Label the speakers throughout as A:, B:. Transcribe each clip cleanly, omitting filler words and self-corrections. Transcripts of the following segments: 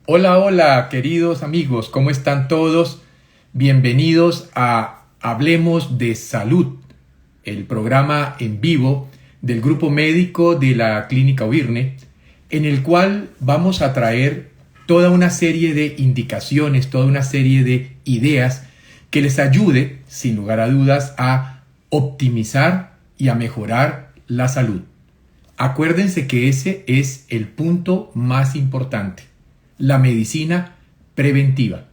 A: Hola, hola, queridos amigos, ¿cómo están todos? Bienvenidos a Hablemos de Salud, el programa en vivo del grupo médico de la Clínica Obirne, en el cual vamos a traer toda una serie de indicaciones, toda una serie de ideas que les ayude, sin lugar a dudas, a optimizar y a mejorar la salud. Acuérdense que ese es el punto más importante, la medicina preventiva.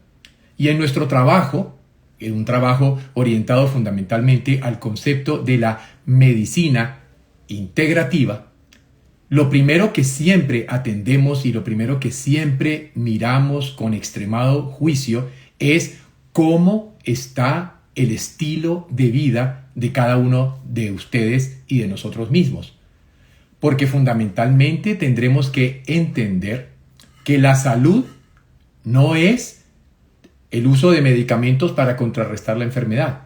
A: Y en nuestro trabajo, en un trabajo orientado fundamentalmente al concepto de la medicina integrativa, lo primero que siempre atendemos y lo primero que siempre miramos con extremado juicio es cómo está el estilo de vida de cada uno de ustedes y de nosotros mismos. Porque fundamentalmente tendremos que entender que la salud no es el uso de medicamentos para contrarrestar la enfermedad.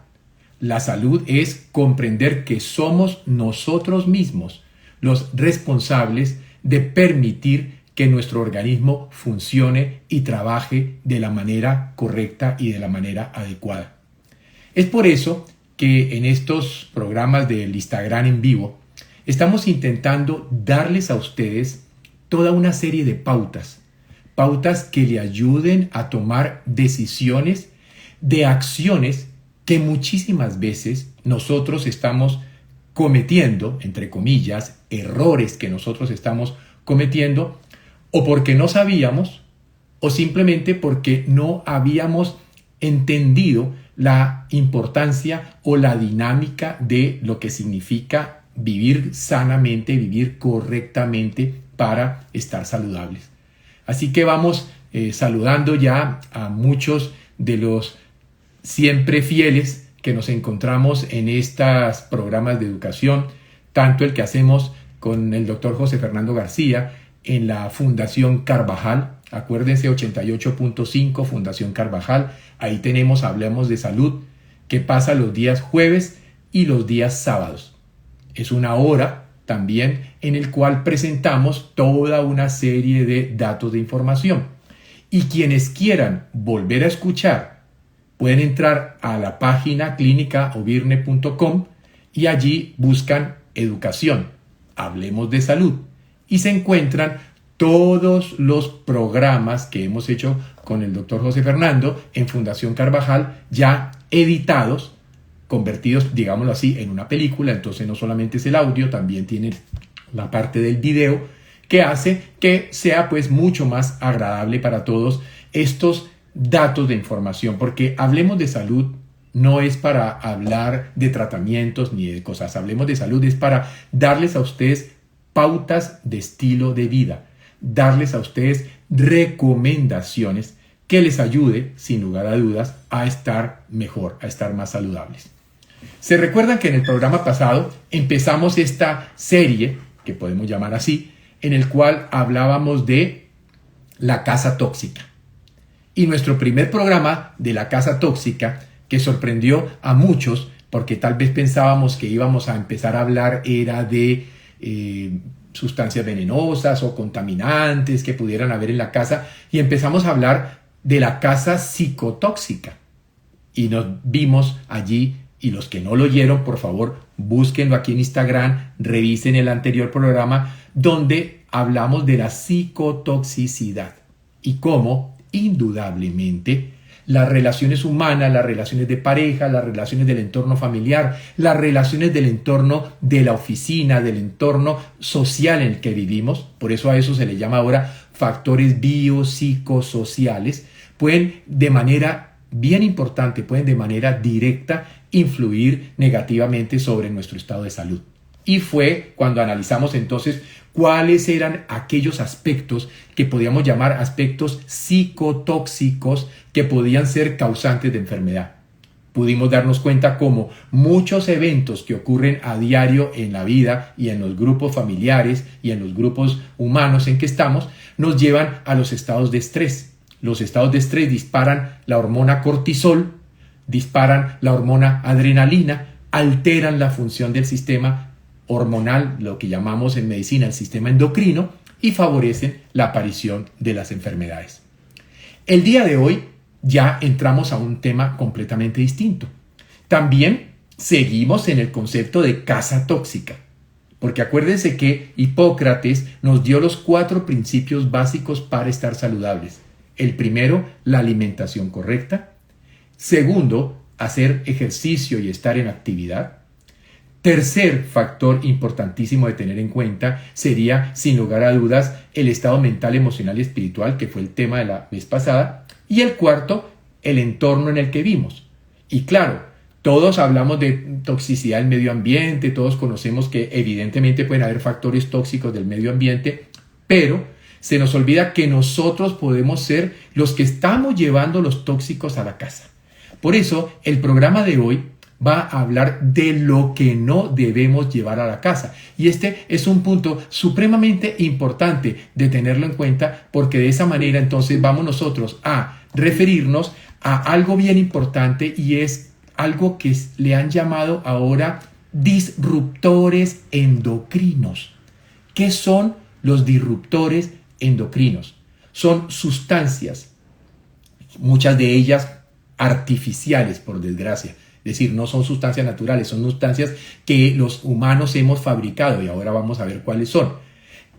A: La salud es comprender que somos nosotros mismos los responsables de permitir que nuestro organismo funcione y trabaje de la manera correcta y de la manera adecuada. Es por eso que en estos programas del Instagram en vivo estamos intentando darles a ustedes toda una serie de pautas que le ayuden a tomar decisiones de acciones que muchísimas veces nosotros estamos cometiendo, entre comillas, errores que nosotros estamos cometiendo, o porque no sabíamos, o simplemente porque no habíamos entendido la importancia o la dinámica de lo que significa vivir sanamente, vivir correctamente para estar saludables. Así que vamos saludando ya a muchos de los siempre fieles que nos encontramos en estos programas de educación, tanto el que hacemos con el doctor José Fernando García en la Fundación Carvajal. Acuérdense, 88.5 Fundación Carvajal. Ahí tenemos Hablemos de Salud, que pasa los días jueves y los días sábados. Es una hora también en el cual presentamos toda una serie de datos de información. Y quienes quieran volver a escuchar pueden entrar a la página clínicaobirne.com y allí buscan educación, Hablemos de Salud, y se encuentran todos los programas que hemos hecho con el doctor José Fernando en Fundación Carvajal, ya editados, convertidos, digámoslo así, en una película. Entonces no solamente es el audio, también tiene la parte del video, que hace que sea pues mucho más agradable para todos estos datos de información, porque Hablemos de Salud no es para hablar de tratamientos ni de cosas. Hablemos de Salud es para darles a ustedes pautas de estilo de vida, darles a ustedes recomendaciones que les ayude, sin lugar a dudas, a estar mejor, a estar más saludables. Se recuerdan que en el programa pasado empezamos esta serie, que podemos llamar así, en el cual hablábamos de la casa tóxica. Y nuestro primer programa de la casa tóxica, que sorprendió a muchos, porque tal vez pensábamos que íbamos a empezar a hablar era de sustancias venenosas o contaminantes que pudieran haber en la casa, y empezamos a hablar de la casa psicotóxica. Y nos vimos allí. Y los que no lo oyeron, por favor, búsquenlo aquí en Instagram, revisen el anterior programa donde hablamos de la psicotoxicidad y cómo, indudablemente, las relaciones humanas, las relaciones de pareja, las relaciones del entorno familiar, las relaciones del entorno de la oficina, del entorno social en el que vivimos, por eso a eso se le llama ahora factores biopsicosociales, pueden de manera bien importante, pueden de manera directa influir negativamente sobre nuestro estado de salud. Y fue cuando analizamos entonces cuáles eran aquellos aspectos que podíamos llamar aspectos psicotóxicos que podían ser causantes de enfermedad. Pudimos darnos cuenta cómo muchos eventos que ocurren a diario en la vida y en los grupos familiares y en los grupos humanos en que estamos nos llevan a los estados de estrés. Los estados de estrés disparan la hormona cortisol, disparan la hormona adrenalina, alteran la función del sistema hormonal, lo que llamamos en medicina el sistema endocrino, y favorecen la aparición de las enfermedades. El día de hoy ya entramos a un tema completamente distinto. También seguimos en el concepto de casa tóxica, porque acuérdense que Hipócrates nos dio los 4 principios básicos para estar saludables. El primero, la alimentación correcta. Segundo, hacer ejercicio y estar en actividad. Tercer factor importantísimo de tener en cuenta sería, sin lugar a dudas, el estado mental, emocional y espiritual, que fue el tema de la vez pasada. Y el cuarto, el entorno en el que vivimos. Y claro, todos hablamos de toxicidad del medio ambiente, todos conocemos que evidentemente pueden haber factores tóxicos del medio ambiente, pero se nos olvida que nosotros podemos ser los que estamos llevando los tóxicos a la casa. Por eso, el programa de hoy va a hablar de lo que no debemos llevar a la casa. Y este es un punto supremamente importante de tenerlo en cuenta, porque de esa manera entonces vamos nosotros a referirnos a algo bien importante, y es algo que le han llamado ahora disruptores endocrinos. ¿Qué son los disruptores endocrinos? Son sustancias, muchas de ellas artificiales, por desgracia. Es decir, no son sustancias naturales, son sustancias que los humanos hemos fabricado, y ahora vamos a ver cuáles son,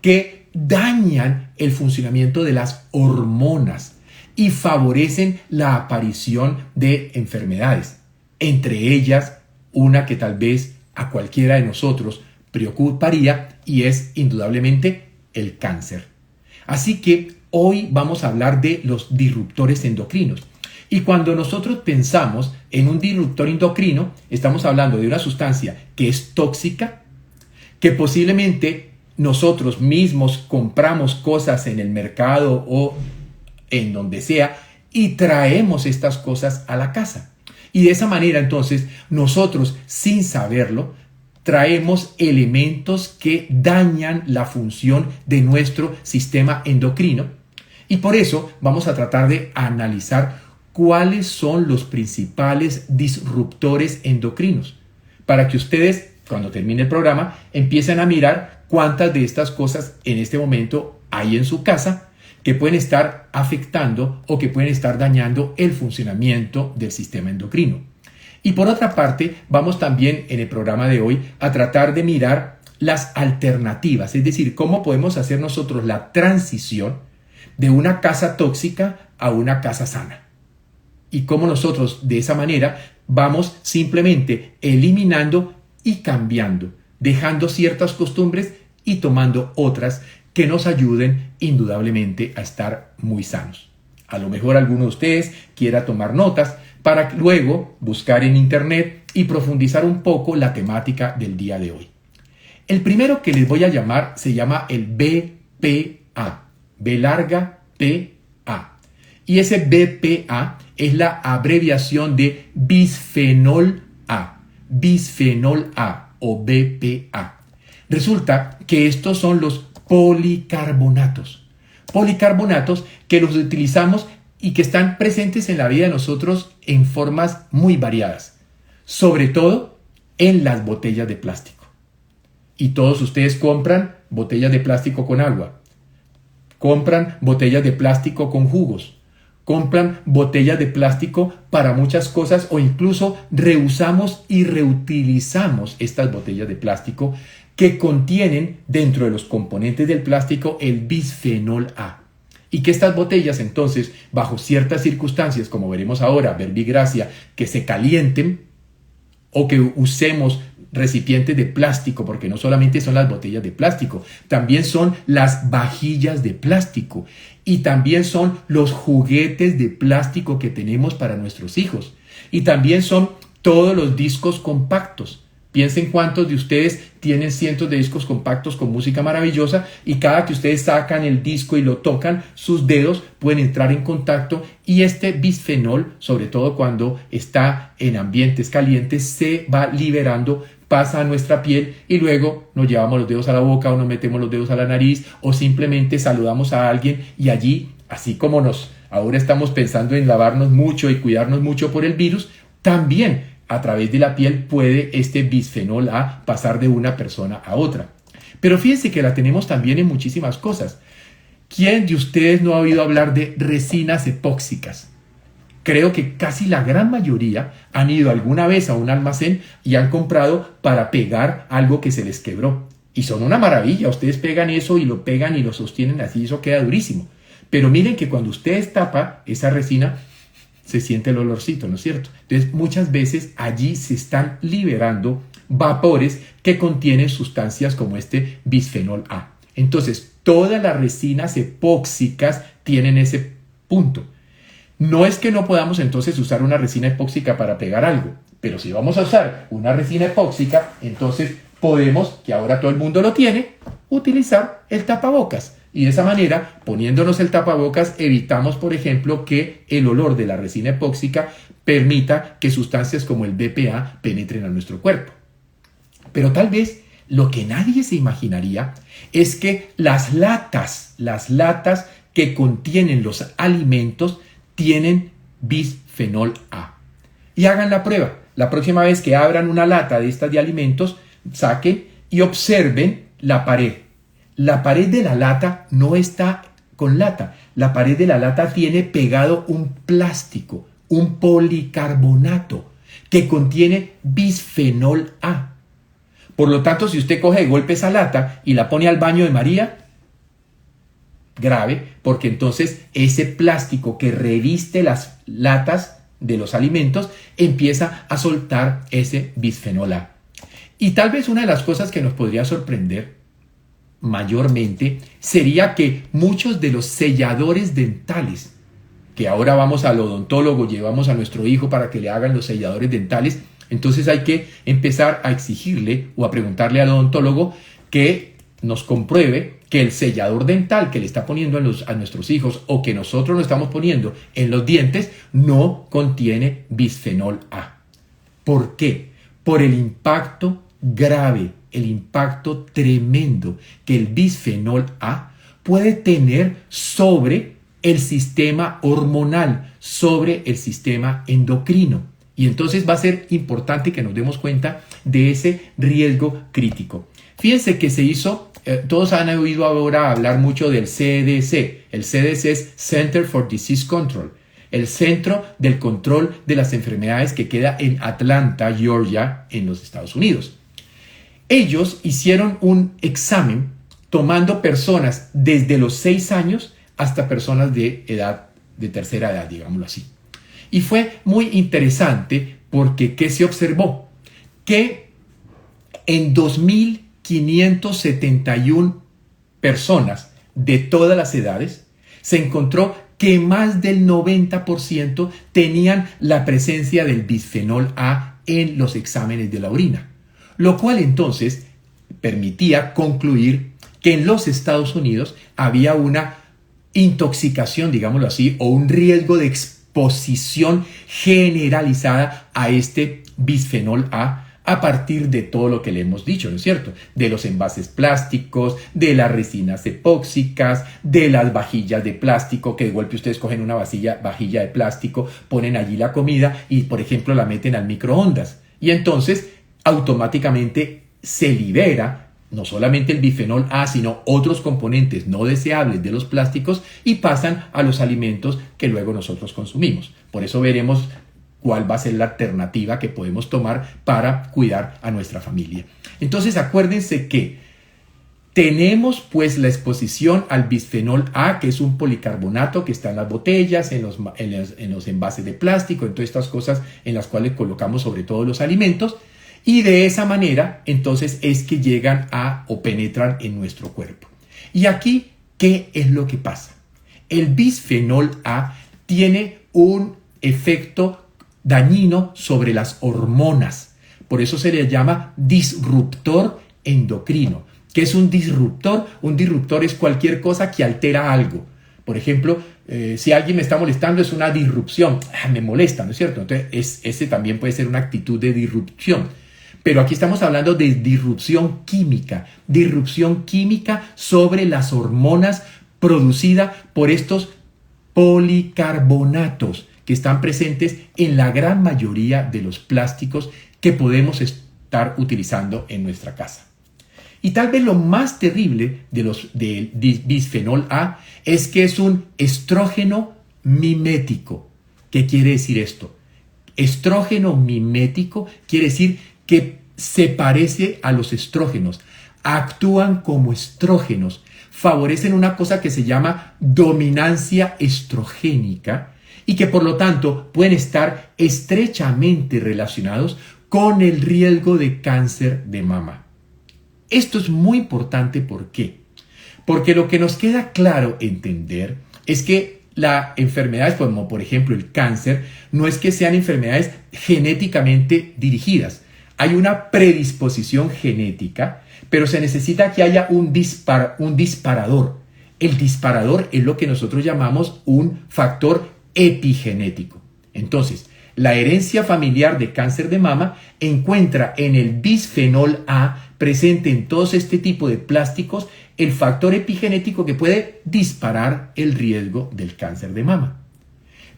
A: que dañan el funcionamiento de las hormonas y favorecen la aparición de enfermedades. Entre ellas, una que tal vez a cualquiera de nosotros preocuparía, y es indudablemente el cáncer. Así que hoy vamos a hablar de los disruptores endocrinos. Y cuando nosotros pensamos en un disruptor endocrino, estamos hablando de una sustancia que es tóxica, que posiblemente nosotros mismos compramos cosas en el mercado o en donde sea y traemos estas cosas a la casa. Y de esa manera entonces nosotros, sin saberlo, traemos elementos que dañan la función de nuestro sistema endocrino. Y por eso vamos a tratar de analizar cuáles son los principales disruptores endocrinos, para que ustedes, cuando termine el programa, empiecen a mirar cuántas de estas cosas en este momento hay en su casa que pueden estar afectando o que pueden estar dañando el funcionamiento del sistema endocrino. Y por otra parte, vamos también en el programa de hoy a tratar de mirar las alternativas, es decir, cómo podemos hacer nosotros la transición de una casa tóxica a una casa sana. Y cómo nosotros de esa manera vamos simplemente eliminando y cambiando, dejando ciertas costumbres y tomando otras que nos ayuden indudablemente a estar muy sanos. A lo mejor alguno de ustedes quiera tomar notas para luego buscar en internet y profundizar un poco la temática del día de hoy. El primero que les voy a llamar se llama el BPA, B larga PA. Y ese BPA es la abreviación de bisfenol A o BPA. Resulta que estos son los policarbonatos que los utilizamos y que están presentes en la vida de nosotros en formas muy variadas, sobre todo en las botellas de plástico. Y todos ustedes compran botellas de plástico con agua, compran botellas de plástico con jugos, compran botellas de plástico para muchas cosas, o incluso reusamos y reutilizamos estas botellas de plástico que contienen dentro de los componentes del plástico el bisfenol A. Y que estas botellas entonces, bajo ciertas circunstancias, como veremos ahora, verbigracia, que se calienten o que usemos recipientes de plástico, porque no solamente son las botellas de plástico, también son las vajillas de plástico y también son los juguetes de plástico que tenemos para nuestros hijos y también son todos los discos compactos. Piensen cuántos de ustedes tienen cientos de discos compactos con música maravillosa, y cada que ustedes sacan el disco y lo tocan, sus dedos pueden entrar en contacto, y este bisfenol, sobre todo cuando está en ambientes calientes, se va liberando, pasa a nuestra piel y luego nos llevamos los dedos a la boca o nos metemos los dedos a la nariz o simplemente saludamos a alguien y allí, así como ahora estamos pensando en lavarnos mucho y cuidarnos mucho por el virus, también a través de la piel puede este bisfenol A pasar de una persona a otra. Pero fíjense que la tenemos también en muchísimas cosas. ¿Quién de ustedes no ha oído hablar de resinas epóxicas? Creo que casi la gran mayoría han ido alguna vez a un almacén y han comprado para pegar algo que se les quebró. Y son una maravilla, ustedes pegan eso y lo pegan y lo sostienen así, eso queda durísimo. Pero miren que cuando ustedes tapan esa resina, se siente el olorcito, ¿no es cierto? Entonces muchas veces allí se están liberando vapores que contienen sustancias como este bisfenol A. Entonces todas las resinas epóxicas tienen ese punto. No es que no podamos entonces usar una resina epóxica para pegar algo, pero si vamos a usar una resina epóxica, entonces podemos, que ahora todo el mundo lo tiene, utilizar el tapabocas. Y de esa manera, poniéndonos el tapabocas, evitamos, por ejemplo, que el olor de la resina epóxica permita que sustancias como el BPA penetren a nuestro cuerpo. Pero tal vez lo que nadie se imaginaría es que las latas que contienen los alimentos tienen bisfenol A. Y hagan la prueba. La próxima vez que abran una lata de estas de alimentos, saquen y observen la pared. La pared de la lata no está con lata. La pared de la lata tiene pegado un plástico, un policarbonato que contiene bisfenol A. Por lo tanto, si usted coge de golpe esa lata y la pone al baño de María, grave, porque entonces ese plástico que reviste las latas de los alimentos empieza a soltar ese bisfenol A. Y tal vez una de las cosas que nos podría sorprender mayormente sería que muchos de los selladores dentales, que ahora vamos al odontólogo, llevamos a nuestro hijo para que le hagan los selladores dentales, entonces hay que empezar a exigirle o a preguntarle al odontólogo que nos compruebe que el sellador dental que le está poniendo a nuestros hijos o que nosotros nos estamos poniendo en los dientes no contiene bisfenol A. ¿Por qué? Por el impacto grave, el impacto tremendo que el bisfenol A puede tener sobre el sistema hormonal, sobre el sistema endocrino. Y entonces va a ser importante que nos demos cuenta de ese riesgo crítico. Fíjense que se hizo, todos han oído ahora hablar mucho del CDC. El CDC es Center for Disease Control, el Centro del Control de las Enfermedades que queda en Atlanta, Georgia, en los Estados Unidos. Ellos hicieron un examen tomando personas desde los 6 años hasta personas de tercera edad, digámoslo así. Y fue muy interesante porque ¿qué se observó? Que en 2.571 personas de todas las edades se encontró que más del 90% tenían la presencia del bisfenol A en los exámenes de la orina. Lo cual entonces permitía concluir que en los Estados Unidos había una intoxicación, digámoslo así, o un riesgo de exposición generalizada a este bisfenol A partir de todo lo que le hemos dicho, ¿no es cierto? De los envases plásticos, de las resinas epóxicas, de las vajillas de plástico, que de golpe ustedes cogen una vajilla de plástico, ponen allí la comida y, por ejemplo, la meten al microondas. Y entonces automáticamente se libera no solamente el bisfenol A, sino otros componentes no deseables de los plásticos y pasan a los alimentos que luego nosotros consumimos. Por eso veremos cuál va a ser la alternativa que podemos tomar para cuidar a nuestra familia. Entonces acuérdense que tenemos pues la exposición al bisfenol A, que es un policarbonato que está en las botellas, en los envases de plástico, en todas estas cosas en las cuales colocamos sobre todo los alimentos. Y de esa manera, entonces, es que llegan o penetran en nuestro cuerpo. Y aquí, ¿qué es lo que pasa? El bisfenol A tiene un efecto dañino sobre las hormonas. Por eso se le llama disruptor endocrino. ¿Qué es un disruptor? Un disruptor es cualquier cosa que altera algo. Por ejemplo, si alguien me está molestando, es una disrupción. Me molesta, ¿no es cierto? Entonces, ese también puede ser una actitud de disrupción. Pero aquí estamos hablando de disrupción química sobre las hormonas producida por estos policarbonatos que están presentes en la gran mayoría de los plásticos que podemos estar utilizando en nuestra casa. Y tal vez lo más terrible del bisfenol A es que es un estrógeno mimético. ¿Qué quiere decir esto? Estrógeno mimético quiere decir que se parece a los estrógenos, actúan como estrógenos, favorecen una cosa que se llama dominancia estrogénica y que por lo tanto pueden estar estrechamente relacionados con el riesgo de cáncer de mama. Esto es muy importante, ¿por qué? Porque lo que nos queda claro entender es que las enfermedades, como por ejemplo el cáncer, no es que sean enfermedades genéticamente dirigidas. Hay una predisposición genética, pero se necesita que haya un disparador. El disparador es lo que nosotros llamamos un factor epigenético. Entonces, la herencia familiar de cáncer de mama encuentra en el bisfenol A presente en todos este tipo de plásticos el factor epigenético que puede disparar el riesgo del cáncer de mama.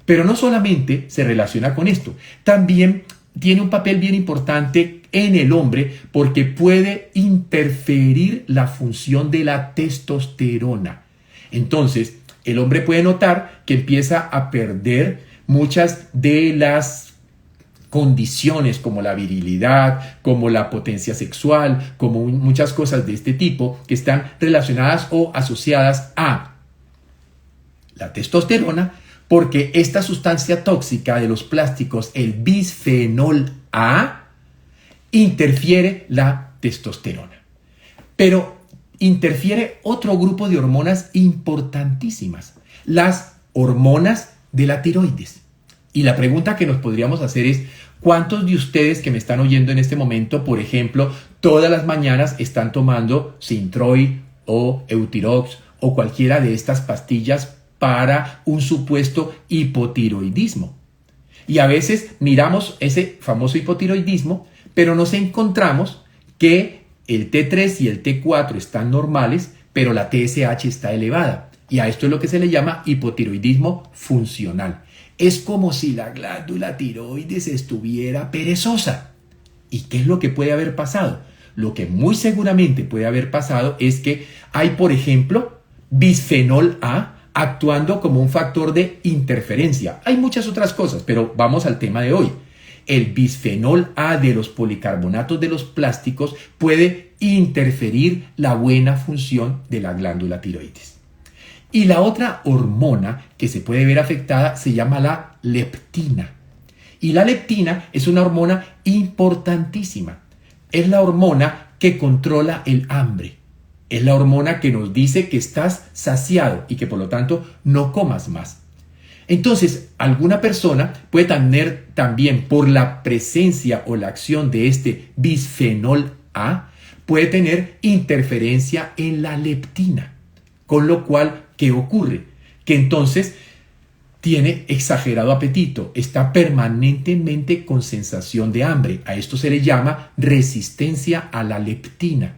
A: Pero no solamente se relaciona con esto, también tiene un papel bien importante en el hombre porque puede interferir la función de la testosterona. Entonces, el hombre puede notar que empieza a perder muchas de las condiciones como la virilidad, como la potencia sexual, como muchas cosas de este tipo que están relacionadas o asociadas a la testosterona, porque esta sustancia tóxica de los plásticos, el bisfenol A, interfiere la testosterona. Pero interfiere otro grupo de hormonas importantísimas, las hormonas de la tiroides. Y la pregunta que nos podríamos hacer es, ¿cuántos de ustedes que me están oyendo en este momento, por ejemplo, todas las mañanas están tomando Synthroid o Eutirox o cualquiera de estas pastillas para un supuesto hipotiroidismo? Y a veces miramos ese famoso hipotiroidismo, pero nos encontramos que el T3 y el T4 están normales, pero la TSH está elevada. Y a esto es lo que se le llama hipotiroidismo funcional. Es como si la glándula tiroides estuviera perezosa. ¿Y qué es lo que puede haber pasado? Lo que muy seguramente puede haber pasado es que hay, por ejemplo, bisfenol A actuando como un factor de interferencia. Hay muchas otras cosas, pero vamos al tema de hoy. El bisfenol A de los policarbonatos de los plásticos puede interferir la buena función de la glándula tiroides. Y la otra hormona que se puede ver afectada se llama la leptina. Y la leptina es una hormona importantísima. Es la hormona que controla el hambre. Es la hormona que nos dice que estás saciado y que por lo tanto no comas más. Entonces, alguna persona puede tener también por la presencia o la acción de este bisfenol A, puede tener interferencia en la leptina. Con lo cual, ¿qué ocurre? Que entonces tiene exagerado apetito, está permanentemente con sensación de hambre. A esto se le llama resistencia a la leptina.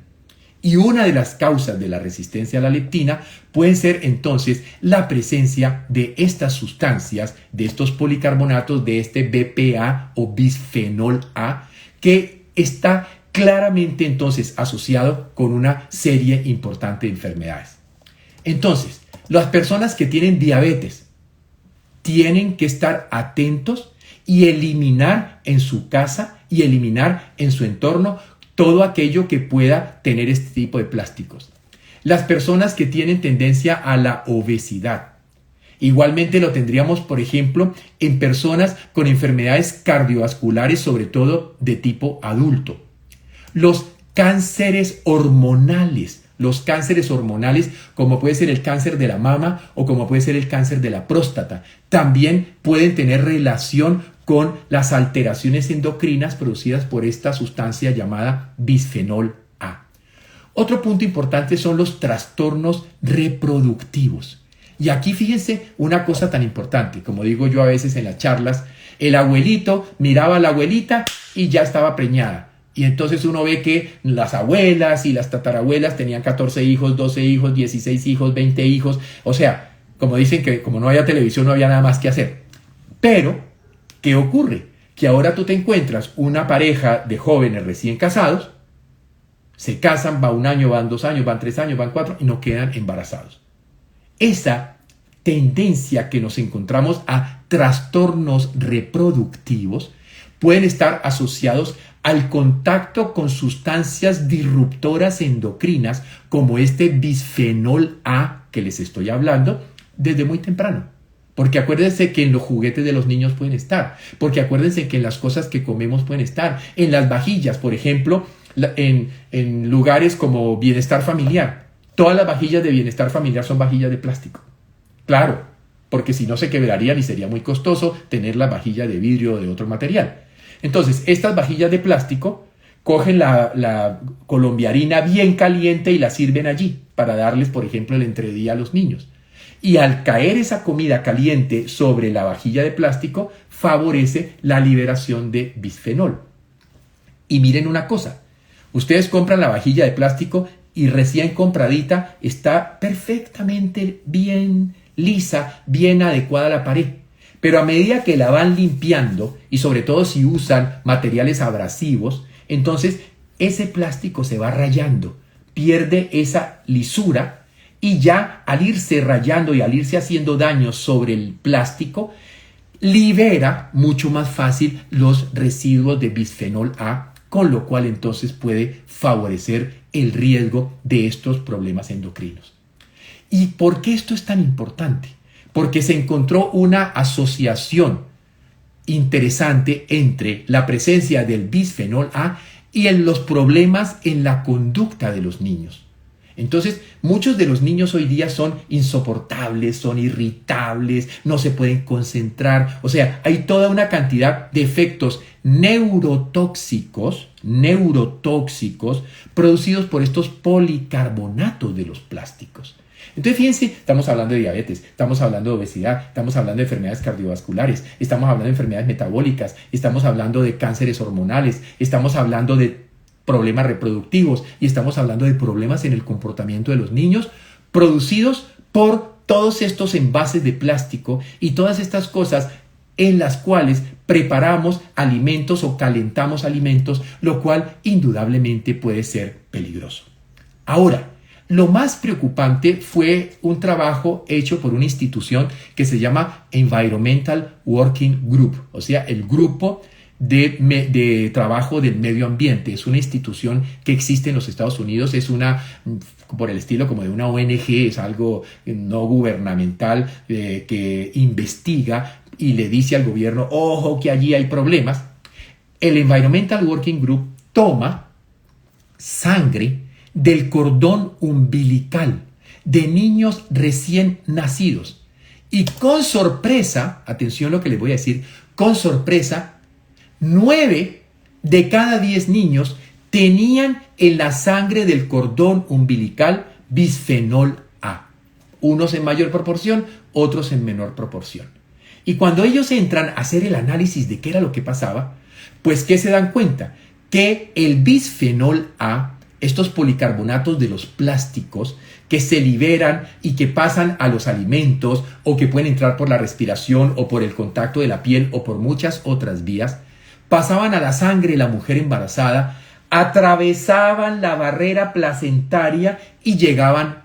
A: Y una de las causas de la resistencia a la leptina puede ser entonces la presencia de estas sustancias, de estos policarbonatos, de este BPA o bisfenol A, que está claramente entonces asociado con una serie importante de enfermedades. Entonces, las personas que tienen diabetes tienen que estar atentos y eliminar en su casa y eliminar en su entorno todo aquello que pueda tener este tipo de plásticos. Las personas que tienen tendencia a la obesidad. Igualmente lo tendríamos, por ejemplo, en personas con enfermedades cardiovasculares, sobre todo de tipo adulto. Los cánceres hormonales. Los cánceres hormonales, como puede ser el cáncer de la mama o como puede ser el cáncer de la próstata, también pueden tener relación con las alteraciones endocrinas producidas por esta sustancia llamada bisfenol A. Otro punto importante son los trastornos reproductivos. Y aquí fíjense una cosa tan importante, como digo yo a veces en las charlas, el abuelito miraba a la abuelita y ya estaba preñada. Y entonces uno ve que las abuelas y las tatarabuelas tenían 14 hijos, 12 hijos, 16 hijos, 20 hijos. O sea, como dicen que como no había televisión no había nada más que hacer. Pero, ¿qué ocurre? Que ahora tú te encuentras una pareja de jóvenes recién casados Se casan, va 1 año, van 2 años, van 3 años, van 4 y no quedan embarazados. Esa tendencia que nos encontramos a trastornos reproductivos pueden estar asociados al contacto con sustancias disruptoras endocrinas como este bisfenol A que les estoy hablando desde muy temprano. Porque acuérdense que en los juguetes de los niños pueden estar, porque acuérdense que en las cosas que comemos pueden estar, en las vajillas, por ejemplo, en lugares como bienestar familiar. Todas las vajillas de bienestar familiar son vajillas de plástico. Claro, porque si no se quebrarían y sería muy costoso tener la vajilla de vidrio o de otro material. Entonces, estas vajillas de plástico cogen la colombiarina bien caliente y la sirven allí para darles, por ejemplo, el entredía a los niños. Y al caer esa comida caliente sobre la vajilla de plástico, favorece la liberación de bisfenol. Y miren una cosa, ustedes compran la vajilla de plástico y recién compradita está perfectamente bien lisa, bien adecuada a la pared. Pero a medida que la van limpiando, y sobre todo si usan materiales abrasivos, entonces ese plástico se va rayando, pierde esa lisura y ya al irse rayando y al irse haciendo daño sobre el plástico, libera mucho más fácil los residuos de bisfenol A, con lo cual entonces puede favorecer el riesgo de estos problemas endocrinos. ¿Y por qué esto es tan importante? Porque se encontró una asociación interesante entre la presencia del bisfenol A y en los problemas en la conducta de los niños. Entonces, muchos de los niños hoy día son insoportables, son irritables, no se pueden concentrar. O sea, hay toda una cantidad de efectos neurotóxicos producidos por estos policarbonatos de los plásticos. Entonces, fíjense, estamos hablando de diabetes, estamos hablando de obesidad, estamos hablando de enfermedades cardiovasculares, estamos hablando de enfermedades metabólicas, estamos hablando de cánceres hormonales, estamos hablando de problemas reproductivos y estamos hablando de problemas en el comportamiento de los niños producidos por todos estos envases de plástico y todas estas cosas en las cuales preparamos alimentos o calentamos alimentos, lo cual indudablemente puede ser peligroso. Ahora, lo más preocupante fue un trabajo hecho por una institución que se llama Environmental Working Group, o sea, el grupo de trabajo del medio ambiente. Es una institución que existe en los Estados Unidos, es una, por el estilo como de una ONG, es algo no gubernamental que investiga y le dice al gobierno, ojo que allí hay problemas. El Environmental Working Group toma sangre del cordón umbilical de niños recién nacidos y con sorpresa, atención lo que les voy a decir, con sorpresa, 9 de cada 10 niños tenían en la sangre del cordón umbilical bisfenol A. Unos en mayor proporción, otros en menor proporción. Y cuando ellos entran a hacer el análisis de qué era lo que pasaba, pues ¿qué se dan cuenta? Que el bisfenol A, estos policarbonatos de los plásticos que se liberan y que pasan a los alimentos o que pueden entrar por la respiración o por el contacto de la piel o por muchas otras vías, pasaban a la sangre de la mujer embarazada, atravesaban la barrera placentaria y llegaban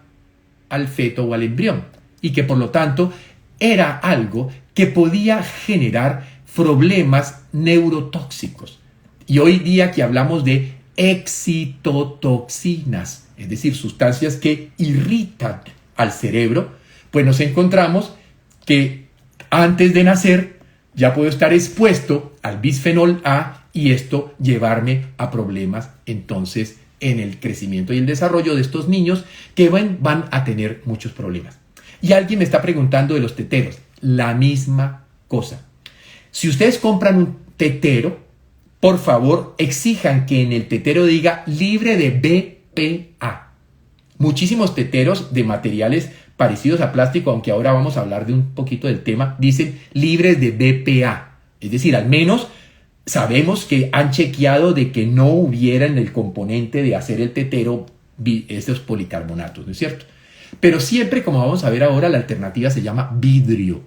A: al feto o al embrión. Y que por lo tanto era algo que podía generar problemas neurotóxicos. Y hoy día que hablamos de excitotoxinas, es decir, sustancias que irritan al cerebro, pues nos encontramos que antes de nacer ya puedo estar expuesto al bisfenol A y esto llevarme a problemas entonces en el crecimiento y el desarrollo de estos niños que van a tener muchos problemas. Y alguien me está preguntando de los teteros, la misma cosa. Si ustedes compran un tetero, por favor exijan que en el tetero diga libre de BPA. Muchísimos teteros de materiales parecidos a plástico, aunque ahora vamos a hablar de un poquito del tema, dicen libres de BPA. Es decir, al menos sabemos que han chequeado de que no hubiera en el componente de hacer el tetero estos policarbonatos, ¿no es cierto? Pero siempre, como vamos a ver ahora, la alternativa se llama vidrio.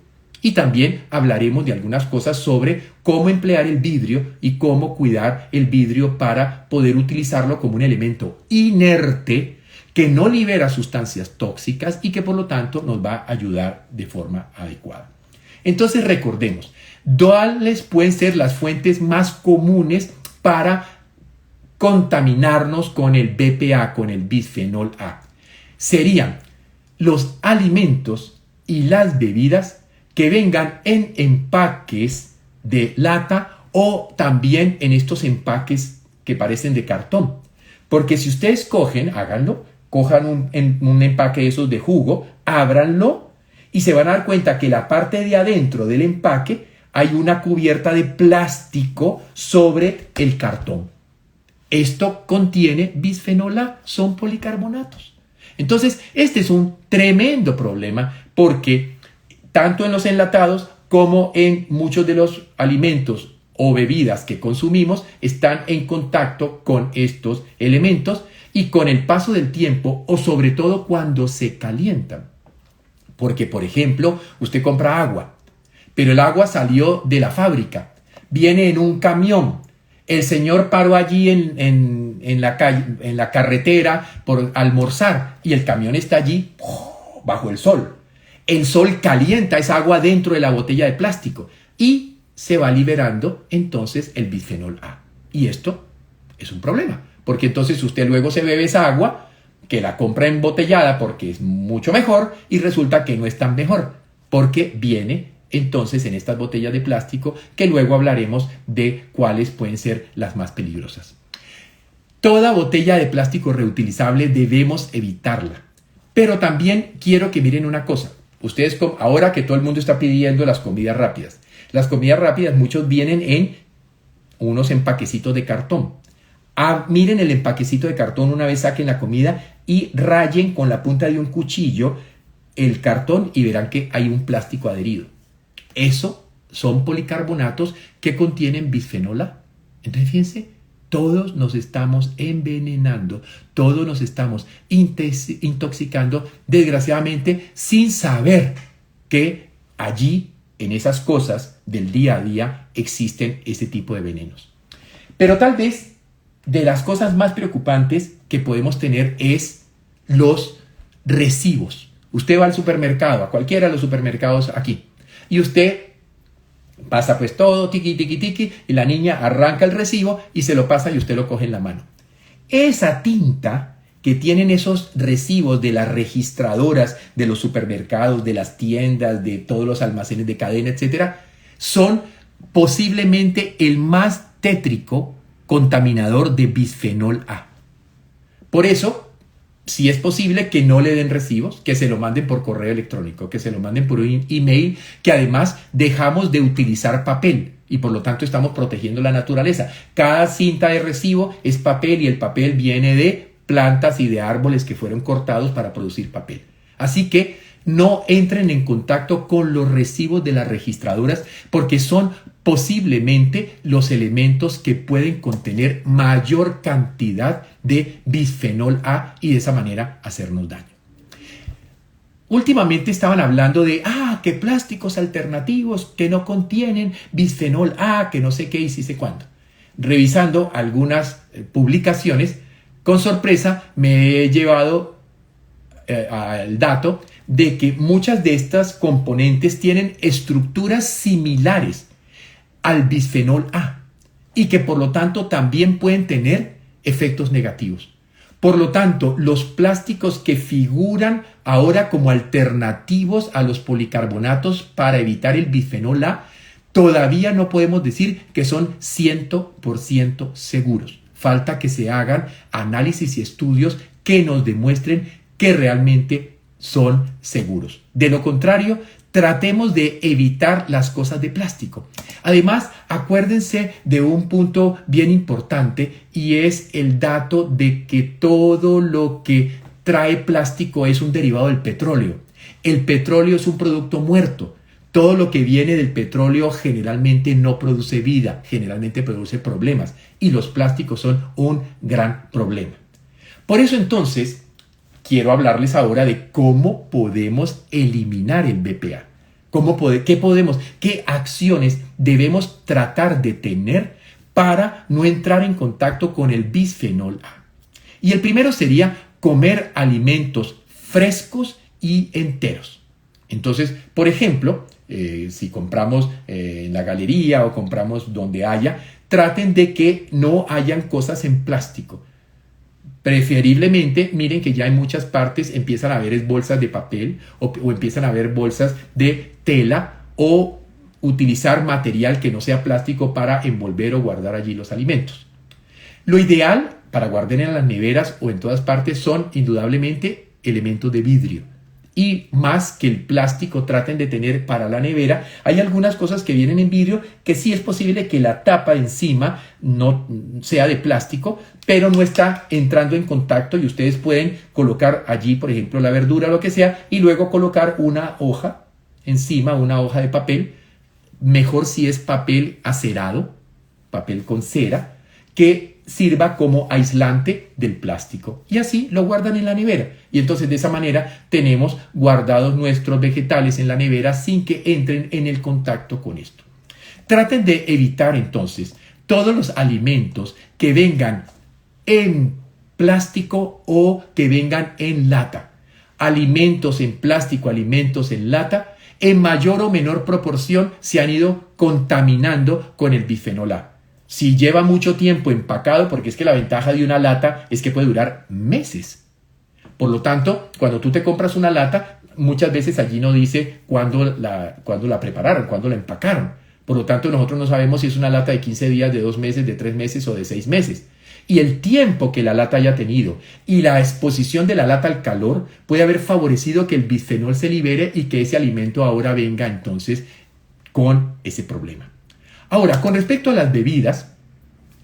A: Y también hablaremos de algunas cosas sobre cómo emplear el vidrio y cómo cuidar el vidrio para poder utilizarlo como un elemento inerte que no libera sustancias tóxicas y que por lo tanto nos va a ayudar de forma adecuada. Entonces recordemos, ¿cuáles pueden ser las fuentes más comunes para contaminarnos con el BPA, con el bisfenol A? Serían los alimentos y las bebidas que vengan en empaques de lata o también en estos empaques que parecen de cartón. Porque si ustedes háganlo, cojan un empaque de esos de jugo, ábranlo y se van a dar cuenta que la parte de adentro del empaque hay una cubierta de plástico sobre el cartón. Esto contiene bisfenol A, son policarbonatos. Entonces, este es un tremendo problema porque tanto en los enlatados como en muchos de los alimentos o bebidas que consumimos están en contacto con estos elementos y con el paso del tiempo o sobre todo cuando se calientan. Porque, por ejemplo, usted compra agua, pero el agua salió de la fábrica, viene en un camión. El señor paró allí en la calle, en la carretera por almorzar y el camión está allí bajo el sol. El sol calienta esa agua dentro de la botella de plástico y se va liberando entonces el bisfenol A. Y esto es un problema, porque entonces usted luego se bebe esa agua que la compra embotellada porque es mucho mejor y resulta que no es tan mejor, porque viene entonces en estas botellas de plástico que luego hablaremos de cuáles pueden ser las más peligrosas. Toda botella de plástico reutilizable debemos evitarla, pero también quiero que miren una cosa. Ustedes, ahora que todo el mundo está pidiendo las comidas rápidas, muchos vienen en unos empaquecitos de cartón. Miren el empaquecito de cartón una vez saquen la comida y rayen con la punta de un cuchillo el cartón y verán que hay un plástico adherido. Eso son policarbonatos que contienen bisfenol A. Entonces fíjense, todos nos estamos envenenando, todos nos estamos intoxicando, desgraciadamente, sin saber que allí, en esas cosas del día a día, existen ese tipo de venenos. Pero tal vez de las cosas más preocupantes que podemos tener es los recibos. Usted va al supermercado, a cualquiera de los supermercados aquí, y usted pasa pues todo, tiqui, tiqui, tiqui, y la niña arranca el recibo y se lo pasa y usted lo coge en la mano. Esa tinta que tienen esos recibos de las registradoras de los supermercados, de las tiendas, de todos los almacenes de cadena, etcétera, son posiblemente el más tétrico contaminador de bisfenol A. Por eso, si es posible que no le den recibos, que se lo manden por correo electrónico, que se lo manden por un email, que además dejamos de utilizar papel y por lo tanto estamos protegiendo la naturaleza. Cada cinta de recibo es papel y el papel viene de plantas y de árboles que fueron cortados para producir papel. Así que no entren en contacto con los recibos de las registradoras porque son posiblemente los elementos que pueden contener mayor cantidad de bisfenol A y de esa manera hacernos daño. Últimamente estaban hablando de que plásticos alternativos que no contienen bisfenol A, que no sé qué y sí sé cuándo. Revisando algunas publicaciones, con sorpresa me he llevado al dato de que muchas de estas componentes tienen estructuras similares al bisfenol A y que por lo tanto también pueden tener efectos negativos. Por lo tanto, los plásticos que figuran ahora como alternativos a los policarbonatos para evitar el bisfenol A, todavía no podemos decir que son 100% seguros. Falta que se hagan análisis y estudios que nos demuestren que realmente son seguros. De lo contrario, tratemos de evitar las cosas de plástico. Además, acuérdense de un punto bien importante y es el dato de que todo lo que trae plástico es un derivado del petróleo. El petróleo es un producto muerto. Todo lo que viene del petróleo generalmente no produce vida, generalmente produce problemas y los plásticos son un gran problema. Por eso entonces, quiero hablarles ahora de cómo podemos eliminar el BPA. ¿Qué acciones debemos tratar de tener para no entrar en contacto con el bisfenol A? Y el primero sería comer alimentos frescos y enteros. Entonces, por ejemplo, si compramos en la galería o compramos donde haya, traten de que no hayan cosas en plástico. Preferiblemente, miren que ya en muchas partes empiezan a haber bolsas de papel o empiezan a haber bolsas de tela o utilizar material que no sea plástico para envolver o guardar allí los alimentos. Lo ideal para guardar en las neveras o en todas partes son indudablemente elementos de vidrio. Y más que el plástico traten de tener para la nevera, hay algunas cosas que vienen en vidrio que sí es posible que la tapa encima no sea de plástico, pero no está entrando en contacto y ustedes pueden colocar allí, por ejemplo, la verdura o lo que sea y luego colocar una hoja encima, una hoja de papel, mejor si es papel acerado, papel con cera, que sirva como aislante del plástico y así lo guardan en la nevera y entonces de esa manera tenemos guardados nuestros vegetales en la nevera sin que entren en el contacto con esto. Traten de evitar entonces todos los alimentos que vengan en plástico o que vengan en lata. Alimentos en plástico, alimentos en lata, en mayor o menor proporción se han ido contaminando con el bisfenol A. Si lleva mucho tiempo empacado, porque es que la ventaja de una lata es que puede durar meses. Por lo tanto, cuando tú te compras una lata, muchas veces allí no dice cuándo la prepararon, cuándo la empacaron. Por lo tanto, nosotros no sabemos si es una lata de 15 días, de 2 meses, de 3 meses o de 6 meses. Y el tiempo que la lata haya tenido y la exposición de la lata al calor puede haber favorecido que el bisfenol se libere y que ese alimento ahora venga entonces con ese problema. Ahora, con respecto a las bebidas,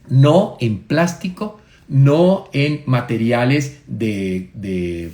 A: no en plástico, no en materiales de